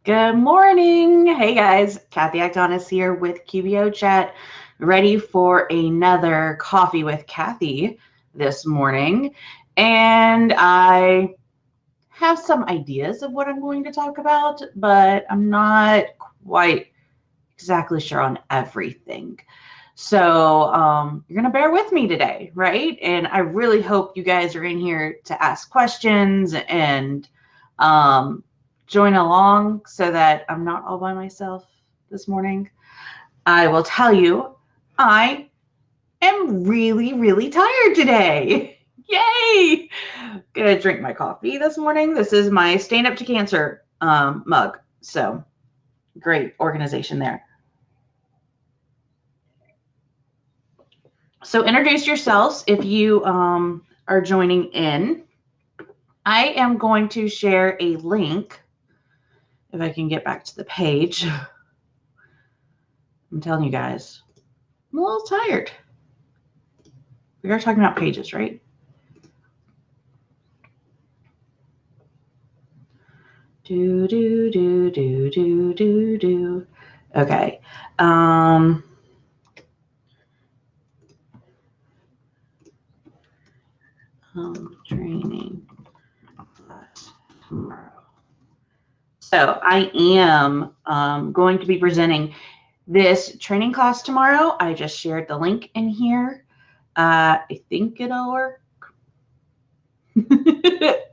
Good morning. Hey guys, Cathy is here with QBOchat, ready for another coffee with Cathy this morning. And I have some ideas of what I'm going to talk about, but I'm not quite exactly sure on everything. So you're going to bear with me today, right? And I really hope you guys are in here to ask questions and join along so that I'm not all by myself this morning. I will tell you, I am really, really tired today. Yay! Gonna drink my coffee this morning. This is my Stand Up to Cancer mug. So great organization there. So introduce yourselves if you are joining in. I am going to share a link, if I can get back to the page. I'm telling you guys, I'm a little tired. We are talking about pages, right? Do. Okay. Training tomorrow. So I am going to be presenting this training class tomorrow. I just shared the link in here. I think it'll work.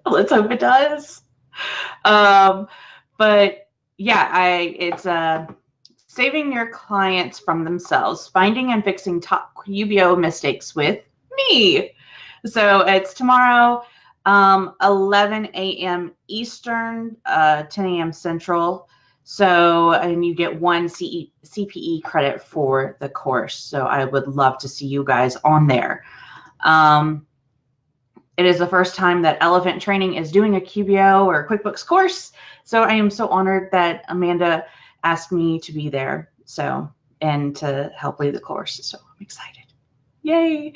Let's hope it does. But yeah, it's saving your clients from themselves, finding and fixing top QBO mistakes with me. So it's tomorrow, 11 a.m. Eastern, 10 a.m. Central. So, and you get one CPE credit for the course. So I would love to see you guys on there. It is the first time that Elephant Training is doing a QBO or QuickBooks course. So I am so honored that Amanda asked me to be there. So, and to help lead the course. So I'm excited. Yay.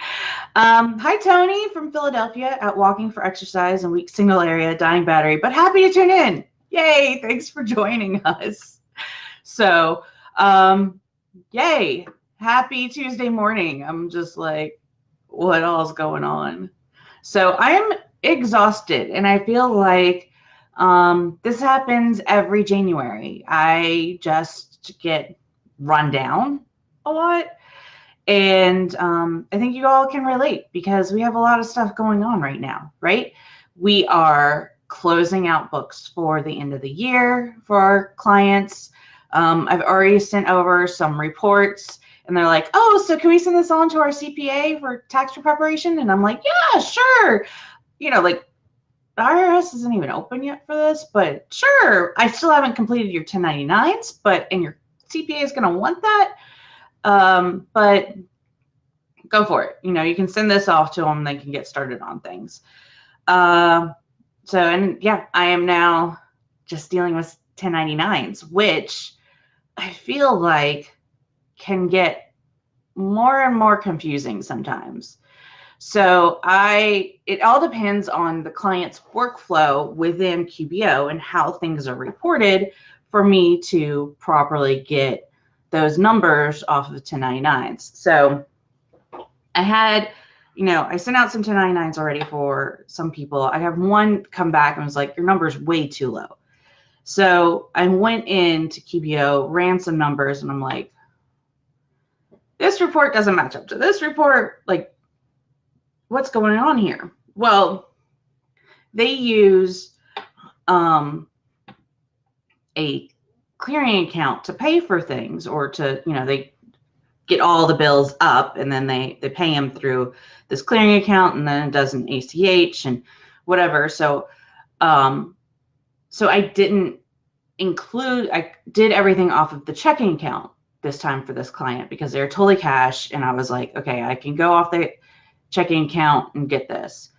Hi, Tony from Philadelphia, out walking for exercise in weak signal area, dying battery, but happy to tune in. Yay. Thanks for joining us. So, yay. Happy Tuesday morning. I'm just like, what all's going on? So I am exhausted, and I feel like this happens every January. I just get run down a lot. And I think you all can relate because we have a lot of stuff going on right now, right? We are closing out books for the end of the year for our clients. I've already sent over some reports, and they're like, oh, so can we send this on to our CPA for tax preparation? And I'm like, yeah, sure. You know, like the IRS isn't even open yet for this, but sure. I still haven't completed your 1099s, and your CPA is going to want that. But go for it. You know, you can send this off to them. They can get started on things. And yeah, I am now just dealing with 1099s, which I feel like can get more and more confusing sometimes. So it all depends on the client's workflow within QBO and how things are reported for me to properly get those numbers off of 1099s. So I had, I sent out some 1099s already for some people. I have one come back and was like, your number's way too low. So I went into QBO, ran some numbers, and I'm like, this report doesn't match up to this report. Like, what's going on here? Well, they use a clearing account to pay for things, or to, they get all the bills up, and then they pay them through this clearing account, and then it does an ACH and whatever. So, so I didn't include, I did everything off of the checking account this time for this client because they're totally cash. And I was like, okay, I can go off the checking account and get this.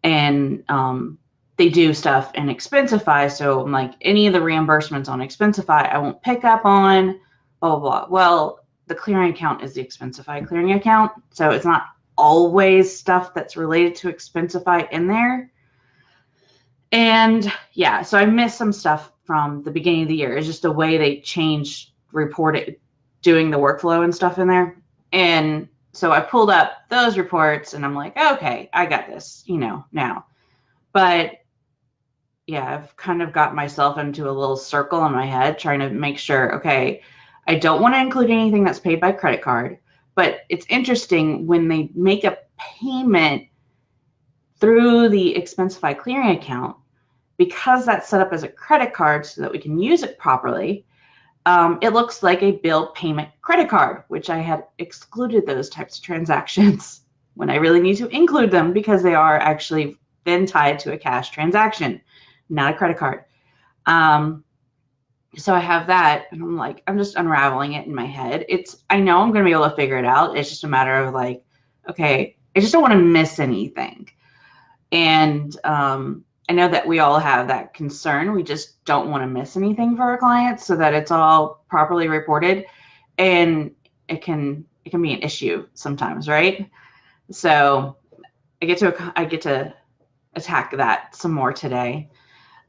And they do stuff in Expensify. So I'm like, any of the reimbursements on Expensify, I won't pick up on, blah, blah, blah. Well, the clearing account is the Expensify clearing account. So it's not always stuff that's related to Expensify in there. And yeah, so I missed some stuff from the beginning of the year. It's just the way they changed reporting, doing the workflow and stuff in there. And so I pulled up those reports and I'm like, okay, I got this, now. But yeah, I've kind of got myself into a little circle in my head trying to make sure, okay, I don't want to include anything that's paid by credit card. But it's interesting when they make a payment through the Expensify clearing account, because that's set up as a credit card so that we can use it properly, it looks like a bill payment credit card, which I had excluded those types of transactions when I really need to include them because they are actually then tied to a cash transaction, not a credit card. So I have that and I'm like, I'm just unraveling it in my head. I know I'm going to be able to figure it out. It's just a matter of like, okay, I just don't want to miss anything. And I know that we all have that concern. We just don't want to miss anything for our clients so that it's all properly reported. And it can be an issue sometimes, right? So I get to attack that some more today.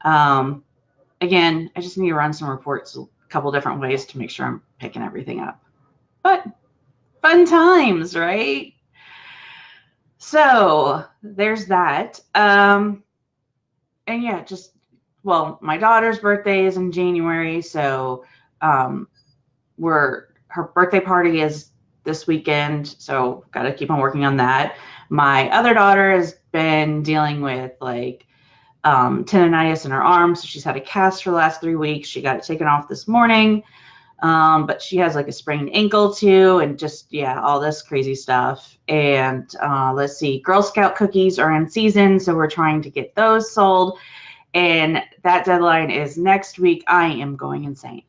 Again, I just need to run some reports a couple different ways to make sure I'm picking everything up. But fun times, right? So there's that. And yeah, my daughter's birthday is in January, so her birthday party is this weekend, so got to keep on working on that. My other daughter has been dealing with like tendonitis in her arm, so she's had a cast for the last 3 weeks. She got it taken off this morning, but she has like a sprained ankle too, and just all this crazy stuff. And let's see, Girl Scout cookies are in season, so we're trying to get those sold, and that deadline is next week. I am going insane.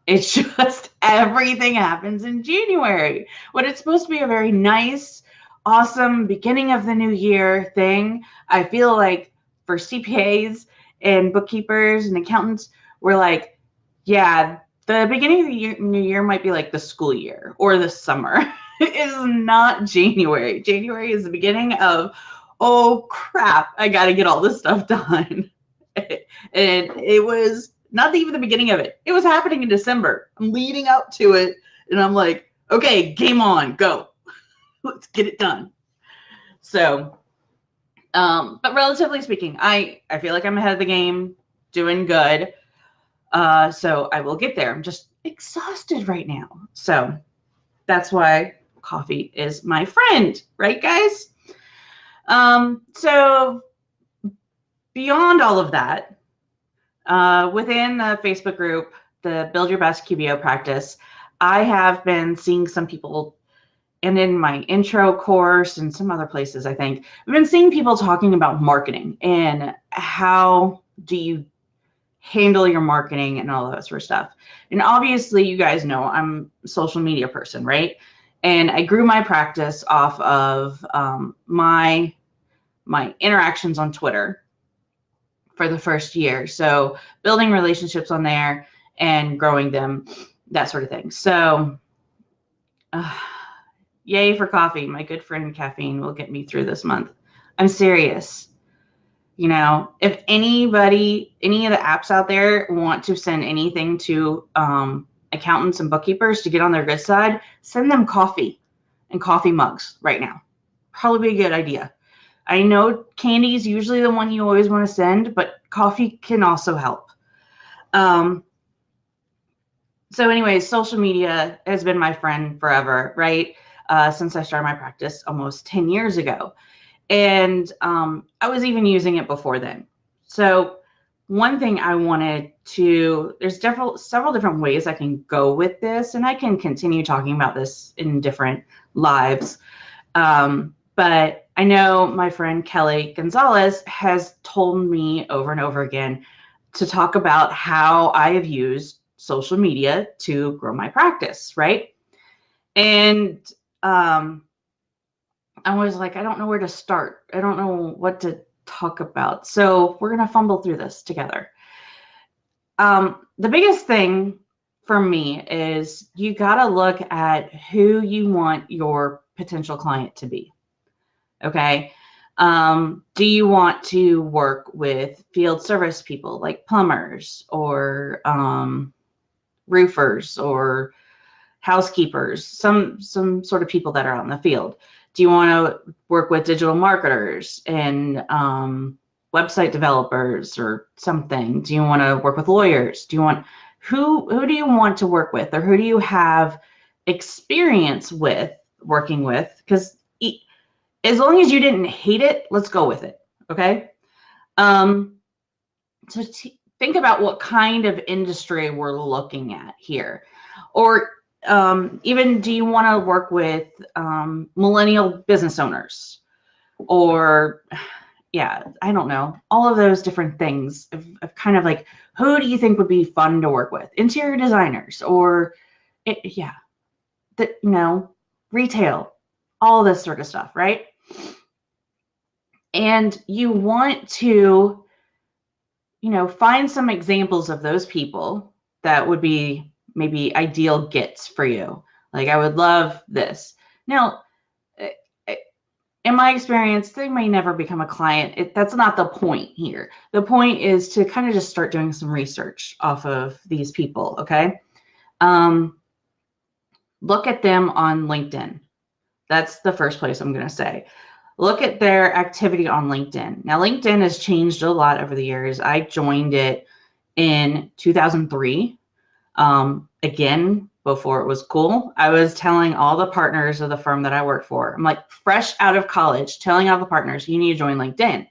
It's just everything happens in January when it's supposed to be a very nice, awesome beginning of the new year thing. I feel like for CPAs and bookkeepers and accountants, we're like, yeah, the beginning of the new year might be like the school year or the summer. It is not January. January is the beginning of, oh crap, I got to get all this stuff done. And it was not even the beginning of it. It was happening in December. I'm leading up to it, and I'm like, okay, game on, go. Let's get it done. So, but relatively speaking, I feel like I'm ahead of the game, doing good. So I will get there. I'm just exhausted right now. So that's why coffee is my friend, right, guys? So beyond all of that, within the Facebook group, the Build Your Best QBO Practice, I have been seeing some people, and in my intro course and some other places, I think, I've been seeing people talking about marketing and how do you handle your marketing and all that sort of stuff. And obviously, you guys know I'm a social media person, right? And I grew my practice off of my interactions on Twitter for the first year. So building relationships on there and growing them, that sort of thing. So yay for coffee. My good friend caffeine will get me through this month. I'm serious. If anybody, any of the apps out there want to send anything to accountants and bookkeepers to get on their good side, send them coffee and coffee mugs right now. Probably be a good idea. I know candy is usually the one you always want to send, but coffee can also help. So anyways, social media has been my friend forever, right? Since I started my practice almost 10 years ago. And I was even using it before then. So one thing I wanted to, there's several different ways I can go with this, and I can continue talking about this in different lives. But I know my friend Kelly Gonzalez has told me over and over again to talk about how I have used social media to grow my practice, right? And I was like, I don't know where to start. I don't know what to talk about. So we're going to fumble through this together. The biggest thing for me is you got to look at who you want your potential client to be. Okay. Do you want to work with field service people like plumbers or roofers or housekeepers, some sort of people that are out in the field? Do you want to work with digital marketers and website developers or something? Do you want to work with lawyers? Do you want who do you want to work with, or who do you have experience with working with? Because as long as you didn't hate it, let's go with it. Okay. So think about what kind of industry we're looking at here, or even do you want to work with millennial business owners, or yeah, I don't know, all of those different things of kind of like, who do you think would be fun to work with? Interior designers, or yeah, retail, all this sort of stuff, right? And you want to, find some examples of those people that would be maybe ideal gets for you. Like, I would love this. Now, in my experience, they may never become a client. That's not the point here. The point is to kind of just start doing some research off of these people, okay? Look at them on LinkedIn. That's the first place I'm going to say. Look at their activity on LinkedIn. Now, LinkedIn has changed a lot over the years. I joined it in 2003. Again, before it was cool, I was telling all the partners of the firm that I worked for, I'm like, fresh out of college, telling all the partners, you need to join LinkedIn.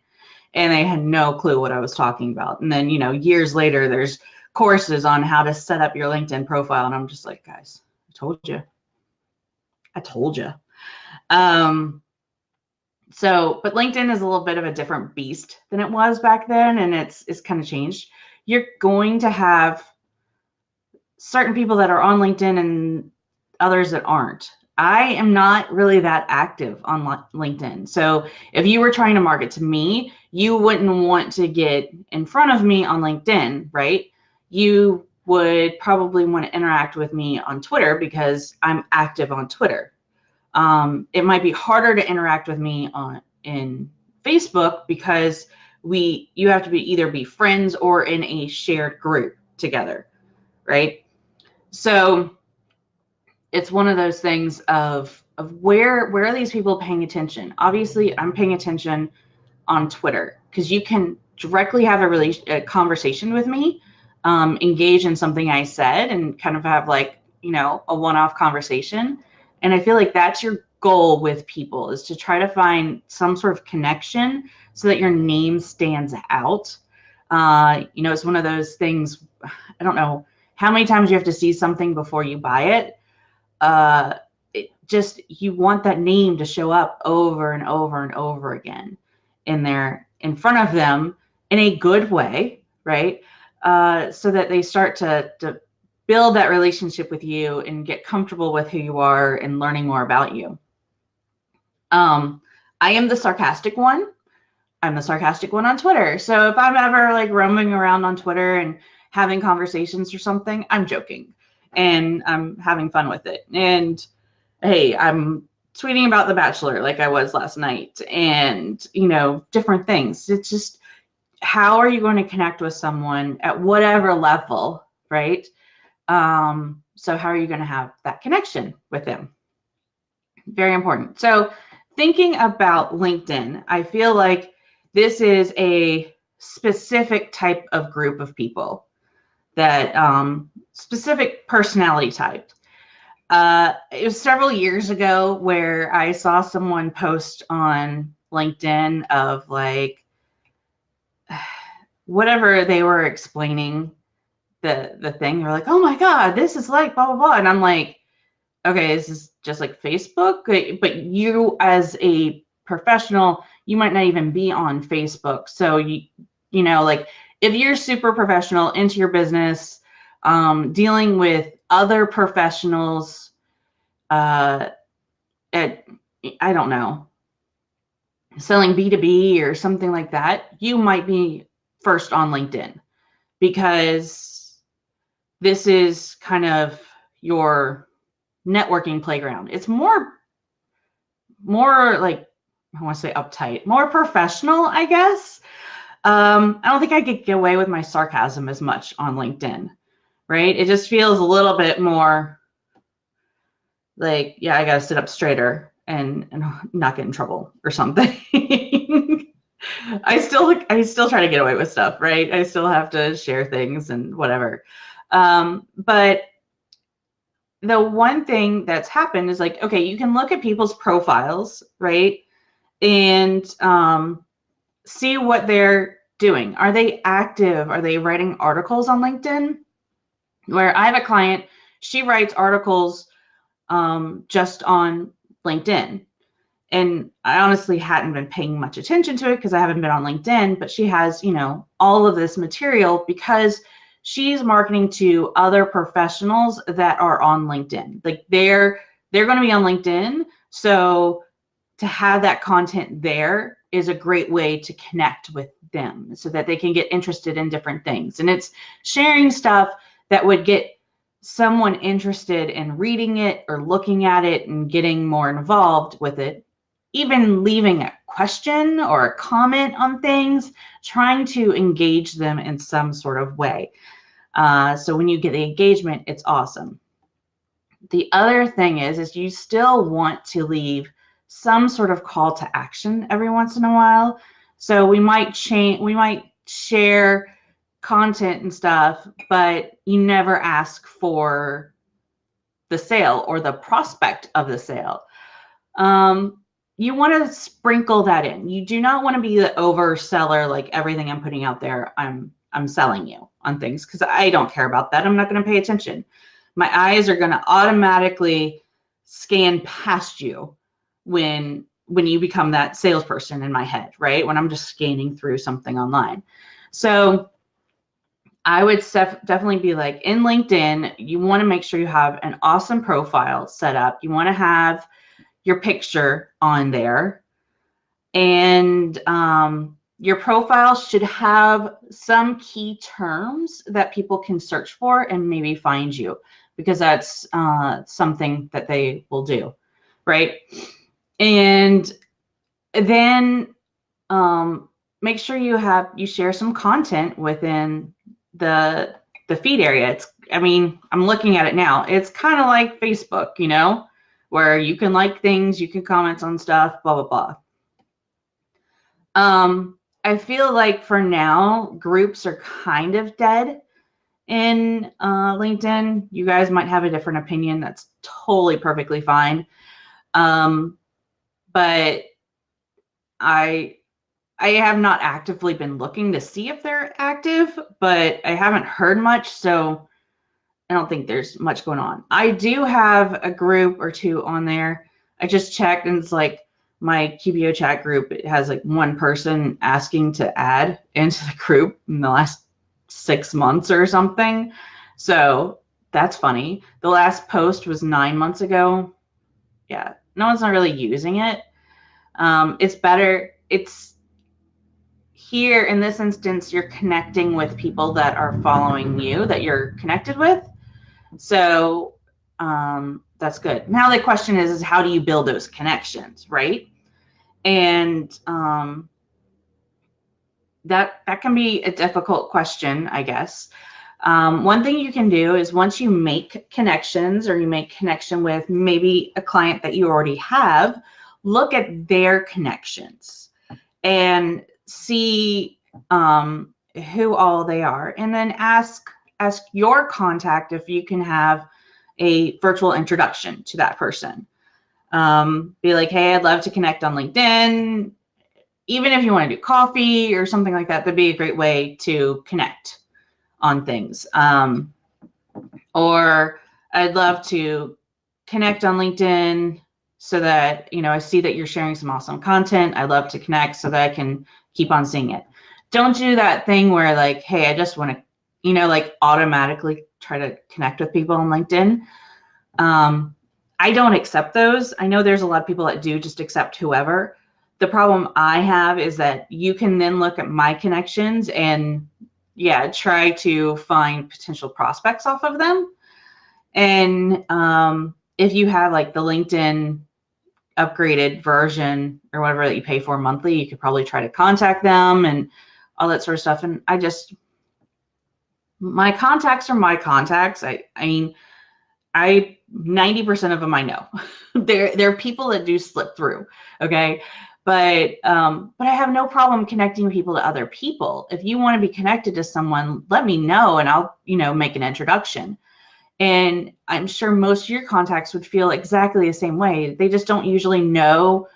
And they had no clue what I was talking about. And then, years later, there's courses on how to set up your LinkedIn profile. And I'm just like, guys, I told you. But LinkedIn is a little bit of a different beast than it was back then, and it's kind of changed. You're going to have certain people that are on LinkedIn and others that aren't. I am not really that active on LinkedIn. So if you were trying to market to me, you wouldn't want to get in front of me on LinkedIn, right? You would probably want to interact with me on Twitter because I'm active on Twitter. It might be harder to interact with me in Facebook because you have to either be friends or in a shared group together, right? So it's one of those things of where are these people paying attention? Obviously, I'm paying attention on Twitter because you can directly have a conversation with me, engage in something I said, and kind of have like, a one-off conversation. And I feel like that's your goal with people, is to try to find some sort of connection so that your name stands out. It's one of those things, I don't know how many times you have to see something before you buy it. You want that name to show up over and over and over again in front of them in a good way, right? So that they start to build that relationship with you and get comfortable with who you are and learning more about you. I am the sarcastic one. I'm the sarcastic one on Twitter. So if I'm ever like roaming around on Twitter and having conversations or something, I'm joking and I'm having fun with it. And hey, I'm tweeting about The Bachelor like I was last night, and different things. It's just, how are you going to connect with someone at whatever level, right? So how are you going to have that connection with them? Very important. So thinking about LinkedIn, I feel like this is a specific type of group of people, that specific personality type. It was several years ago where I saw someone post on LinkedIn of like whatever they were explaining the thing. They were like, oh my God, this is like blah, blah, blah. And I'm like, okay, this is just like Facebook, but you as a professional, you might not even be on Facebook. So like if you're super professional into your business, dealing with other professionals, I don't know, selling B2B or something like that, you might be first on LinkedIn, because this is kind of your networking playground. It's more like I want to say uptight, more professional, I guess. I don't think I could get away with my sarcasm as much on LinkedIn, right? It just feels a little bit more like, yeah, I got to sit up straighter and not get in trouble or something. I still try to get away with stuff, right? I still have to share things and whatever. But the one thing that's happened is like, okay, you can look at people's profiles, right? And see what they're doing. Are they active? Are they writing articles on LinkedIn? Where I have a client, she writes articles just on LinkedIn. And I honestly hadn't been paying much attention to it because I haven't been on LinkedIn, but she has, all of this material because she's marketing to other professionals that are on LinkedIn. Like they're going to be on LinkedIn. So to have that content there is a great way to connect with them so that they can get interested in different things. And it's sharing stuff that would get someone interested in reading it or looking at it and getting more involved with it, even leaving a question or a comment on things, trying to engage them in some sort of way. So when you get the engagement, it's awesome. The other thing is you still want to leave some sort of call to action every once in a while. So we might share content and stuff, but you never ask for the sale or the prospect of the sale. You want to sprinkle that in. You do not want to be the overseller, like everything I'm putting out there, I'm selling you on things, because I don't care about that. I'm not going to pay attention. My eyes are going to automatically scan past you when you become that salesperson in my head, right? When I'm just scanning through something online. So I would definitely be like, in LinkedIn, you want to make sure you have an awesome profile set up. You want to have your picture on there, and your profile should have some key terms that people can search for and maybe find you, because that's something that they will do, right? And then make sure you share some content within the feed area. I'm looking at it now. It's kind of like Facebook, where you can like things, you can comment on stuff, blah, blah, blah. I feel like for now, groups are kind of dead in LinkedIn. You guys might have a different opinion. That's totally perfectly fine. But I have not actively been looking to see if they're active, but I haven't heard much, so I don't think there's much going on. I do have a group or two on there. I just checked, and it's like my QBOchat group. It has like one person asking to add into the group in the last 6 months or something. So that's funny. The last post was 9 months ago. Yeah, no one's not really using it. It's better. It's here in this instance, you're connecting with people that are following you, that you're connected with. So that's good. Now the question is how do you build those connections, right? And that can be a difficult question, I guess. One thing you can do is once you make connections, or you make connection with maybe a client that you already have, look at their connections and see who all they are, and then ask your contact if you can have a virtual introduction to that person. Be like, hey, I'd love to connect on LinkedIn. Even if you want to do coffee or something like that, that'd be a great way to connect on things. Or I'd love to connect on LinkedIn so that, I see that you're sharing some awesome content. I'd love to connect so that I can keep on seeing it. Don't do that thing where like, hey, I just want to, like automatically try to connect with people on LinkedIn. I don't accept those. I know there's a lot of people that do just accept whoever. The problem I have is that you can then look at my connections and try to find potential prospects off of them. And if you have like the LinkedIn upgraded version or whatever that you pay for monthly, you could probably try to contact them and all that sort of stuff. And my contacts are my contacts. I mean, 90% of them I know. There are people that do slip through, okay? But I have no problem connecting people to other people. If you want to be connected to someone, let me know and I'll, make an introduction. And I'm sure most of your contacts would feel exactly the same way. They just don't usually know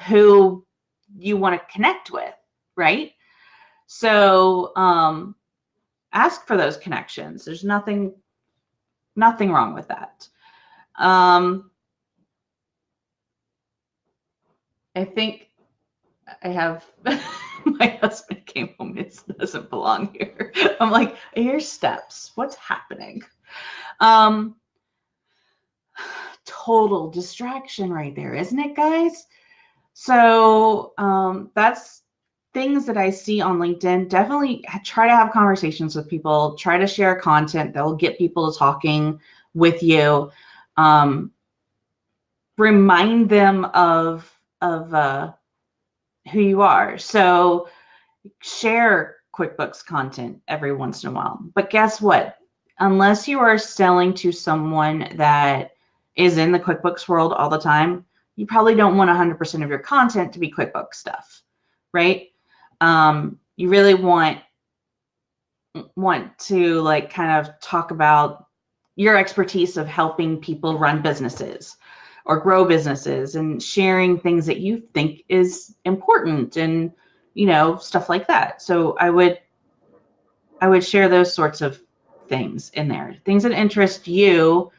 who you want to connect with, right? So ask for those connections. There's nothing wrong with that. I think I have my husband came home. It doesn't belong here. I'm like, I hear steps. What's happening? Total distraction right there, isn't it, guys? So that's things that I see on LinkedIn. Definitely try to have conversations with people. Try to share content that will get people talking with you. Remind them of who you are. So share QuickBooks content every once in a while. But guess what? Unless you are selling to someone that is in the QuickBooks world all the time, you probably don't want 100% of your content to be QuickBooks stuff, right? You really want to like kind of talk about your expertise of helping people run businesses or grow businesses and sharing things that you think is important and stuff like that. So I would share those sorts of things in there, things that interest you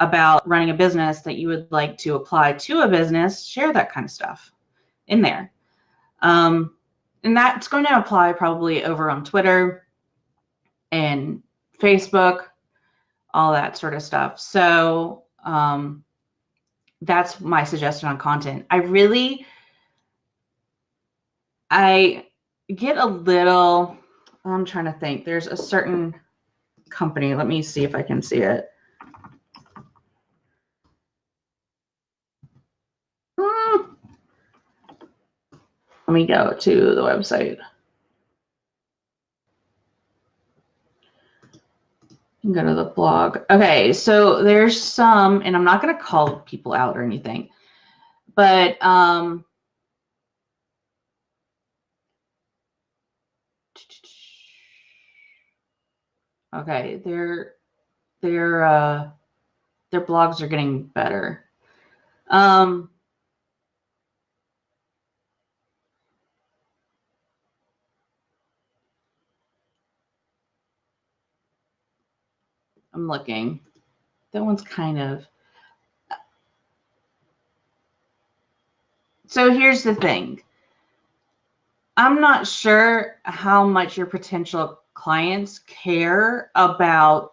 about running a business that you would like to apply to a business. Share that kind of stuff in there. And that's going to apply probably over on Twitter and Facebook, all that sort of stuff. So that's my suggestion on content. I get a little, I'm trying to think. There's a certain company. Let me see if I can see it. Let me go to the website. Go to the blog. Okay, so there's some, and I'm not going to call people out or anything, but okay, their blogs are getting better. I'm looking. That one's kind of. So here's the thing. I'm not sure how much your potential clients care about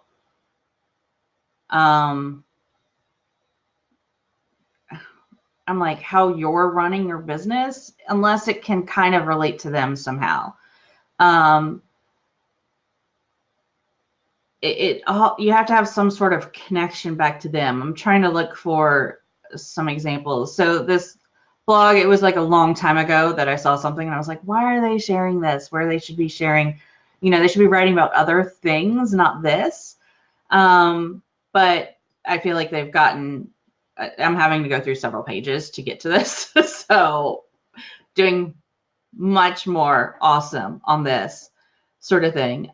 I'm like how you're running your business, unless it can kind of relate to them somehow. You have to have some sort of connection back to them. I'm trying to look for some examples. So this blog, it was like a long time ago that I saw something and I was like, why are they sharing this? Where they should be sharing, they should be writing about other things, not this. But I feel like they've gotten, I'm having to go through several pages to get to this. So doing much more awesome on this sort of thing.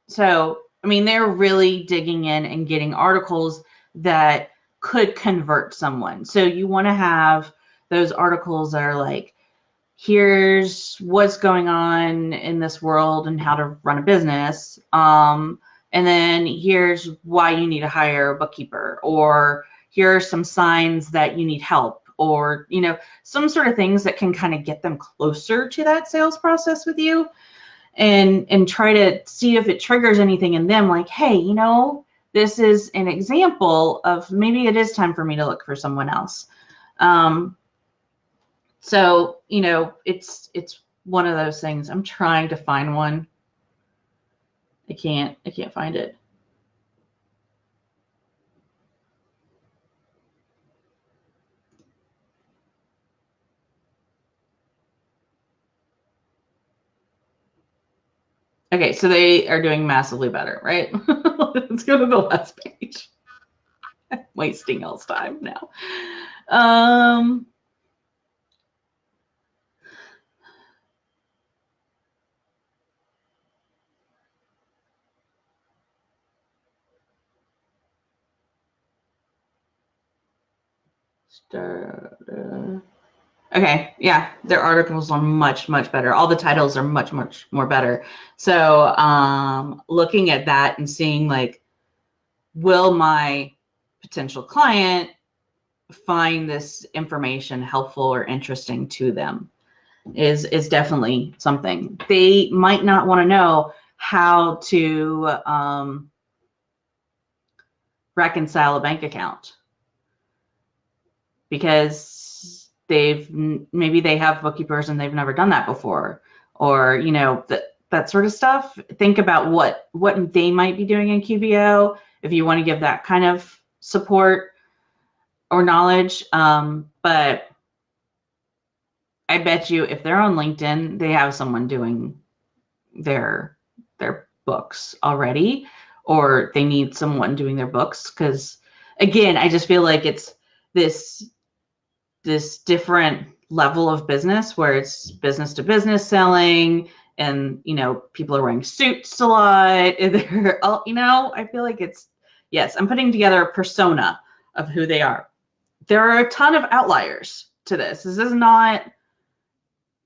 So, I mean, they're really digging in and getting articles that could convert someone. So you want to have those articles that are like, here's what's going on in this world and how to run a business. And then here's why you need to hire a bookkeeper, or here are some signs that you need help, or, some sort of things that can kind of get them closer to that sales process with you. And try to see if it triggers anything in them, like, hey, this is an example of maybe it is time for me to look for someone else. So, it's one of those things. I'm trying to find one. I can't find it. Okay, so they are doing massively better, right? Let's go to the last page. I'm wasting y'all's time now. Okay, yeah, their articles are much, much better. All the titles are much, much more better. So looking at that and seeing like, will my potential client find this information helpful or interesting to them is definitely something. They might not want to know how to reconcile a bank account because maybe they have bookkeepers and they've never done that before, or you know, that sort of stuff. Think about what they might be doing in QBO if you want to give that kind of support or knowledge. But I bet you if they're on LinkedIn, they have someone doing their books already, or they need someone doing their books. Because again, I just feel like it's this different level of business where it's business to business selling, and you know, people are wearing suits a lot. They're all, you know, I feel like it's, yes, I'm putting together a persona of who they are. There are a ton of outliers to this. This is not,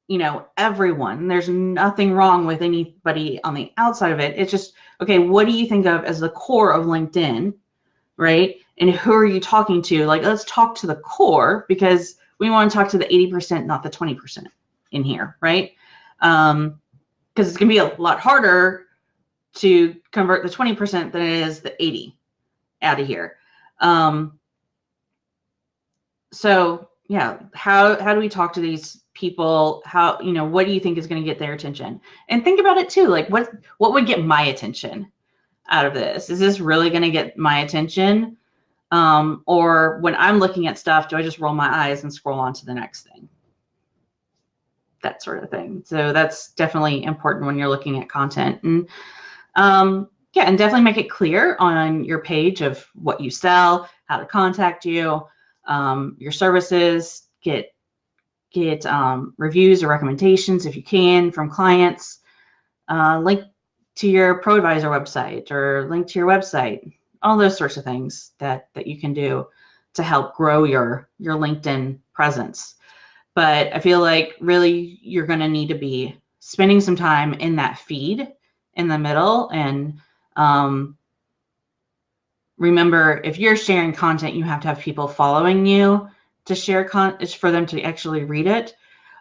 you know, everyone. There's nothing wrong with anybody on the outside of it. It's just, okay, what do you think of as the core of LinkedIn, right? And who are you talking to? Like, let's talk to the core, because we want to talk to the 80%, not the 20% in here, right? Because it's going to be a lot harder to convert the 20% than it is the 80 out of here. So yeah, how do we talk to these people? How, you know, what do you think is going to get their attention? And think about it too, like what would get my attention out of this? Is this really going to get my attention? Or when I'm looking at stuff, do I just roll my eyes and scroll on to the next thing? That sort of thing. So that's definitely important when you're looking at content. And yeah, and definitely make it clear on your page of what you sell, how to contact you, your services, get reviews or recommendations if you can from clients, link to your ProAdvisor website or link to your website, all those sorts of things that you can do to help grow your LinkedIn presence. But I feel like really you're going to need to be spending some time in that feed in the middle. And remember, if you're sharing content, you have to have people following you to share content for them to actually read it.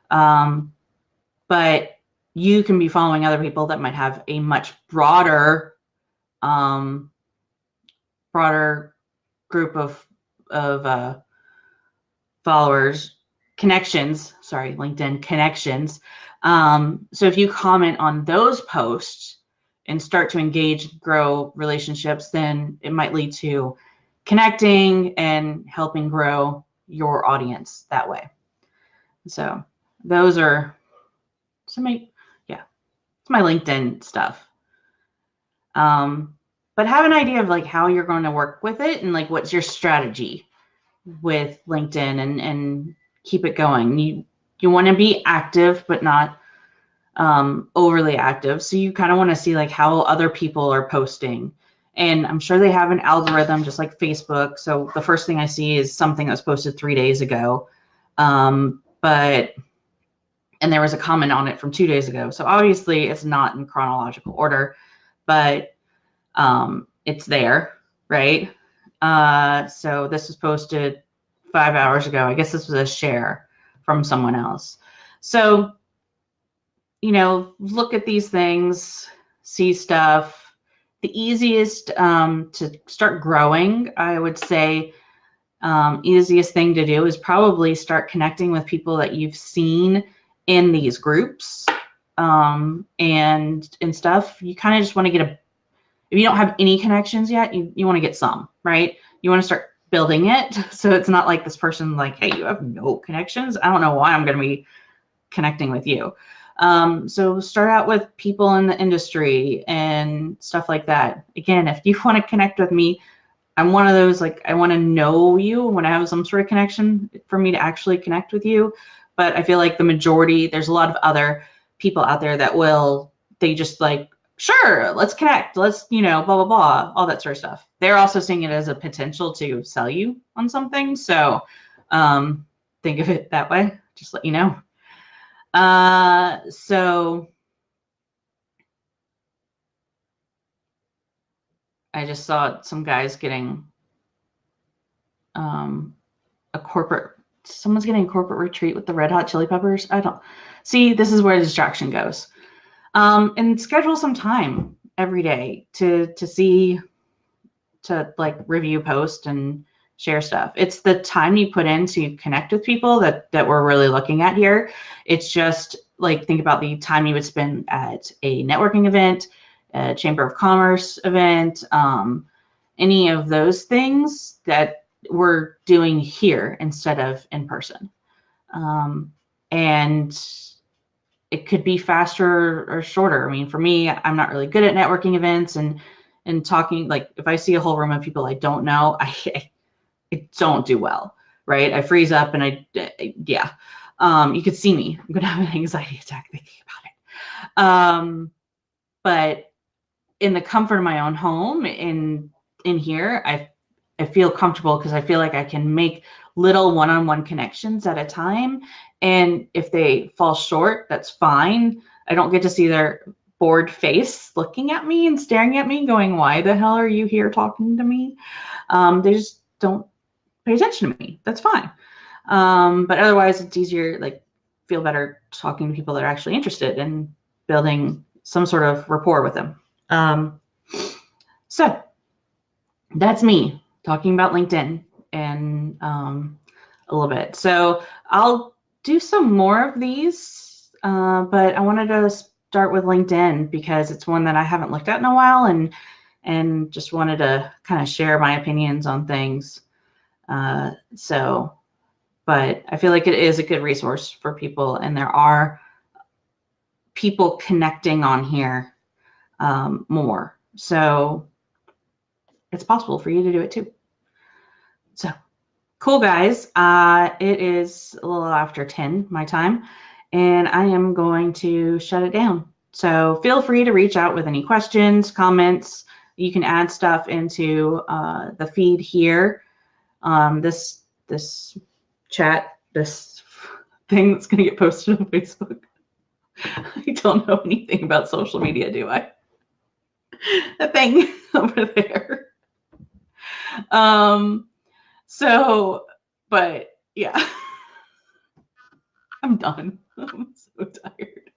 But you can be following other people that might have a much broader group of followers, connections, sorry, LinkedIn connections. So if you comment on those posts and start to engage, grow relationships, then it might lead to connecting and helping grow your audience that way. So those are it's my LinkedIn stuff. But have an idea of like how you're going to work with it and like what's your strategy with LinkedIn, and keep it going. You want to be active, but not overly active. So you kind of want to see like how other people are posting. And I'm sure they have an algorithm just like Facebook. So the first thing I see is something that was posted 3 days ago. And there was a comment on it from 2 days ago. So obviously it's not in chronological order, but it's there, right? So this was posted 5 hours ago. I guess this was a share from someone else. So, you know, look at these things, see stuff. The easiest to start growing, I would say, easiest thing to do is probably start connecting with people that you've seen in these groups and stuff. You kind of just want to get if you don't have any connections yet, you want to get some, right? You want to start building it. So it's not like this person like, hey, you have no connections. I don't know why I'm going to be connecting with you. So start out with people in the industry and stuff like that. Again, if you want to connect with me, I'm one of those, like, I want to know you when I have some sort of connection for me to actually connect with you. But I feel like the majority, there's a lot of other people out there that they just like, sure, let's connect. Let's, blah, blah, blah, all that sort of stuff. They're also seeing it as a potential to sell you on something. So think of it that way, just let you know. So I just saw some guys getting someone's getting a corporate retreat with the Red Hot Chili Peppers. I don't see, this is where the distraction goes. And schedule some time every day to like review, post, and share stuff. It's the time you put in to connect with people that we're really looking at here. It's just like, think about the time you would spend at a networking event, a Chamber of Commerce event, any of those things that we're doing here instead of in person. And it could be faster or shorter. I mean, for me, I'm not really good at networking events and talking. Like, if I see a whole room of people I don't know, I don't do well, right? I freeze up and yeah. You could see me. I'm gonna have an anxiety attack thinking about it. But in the comfort of my own home, in here, I feel comfortable because I feel like I can make little one-on-one connections at a time. And if they fall short, that's fine. I don't get to see their bored face looking at me and staring at me going, why the hell are you here talking to me? They just don't pay attention to me. That's fine. But otherwise, it's easier, like, feel better talking to people that are actually interested and building some sort of rapport with them. So that's me talking about LinkedIn and a little bit. So I'll do some more of these, but I wanted to start with LinkedIn because it's one that I haven't looked at in a while, and just wanted to kind of share my opinions on things. But I feel like it is a good resource for people, and there are people connecting on here more. So it's possible for you to do it too. So cool, guys. It is a little after 10 my time, and I am going to shut it down. So feel free to reach out with any questions, comments. You can add stuff into the feed here. This chat, this thing that's going to get posted on Facebook. I don't know anything about social media, do I? The thing over there. But yeah, I'm done. I'm so tired.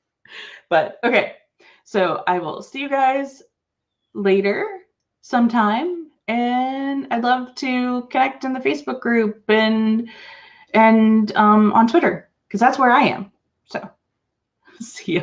But okay, so I will see you guys later sometime, and I'd love to connect in the Facebook group and on Twitter, because that's where I am. So see ya.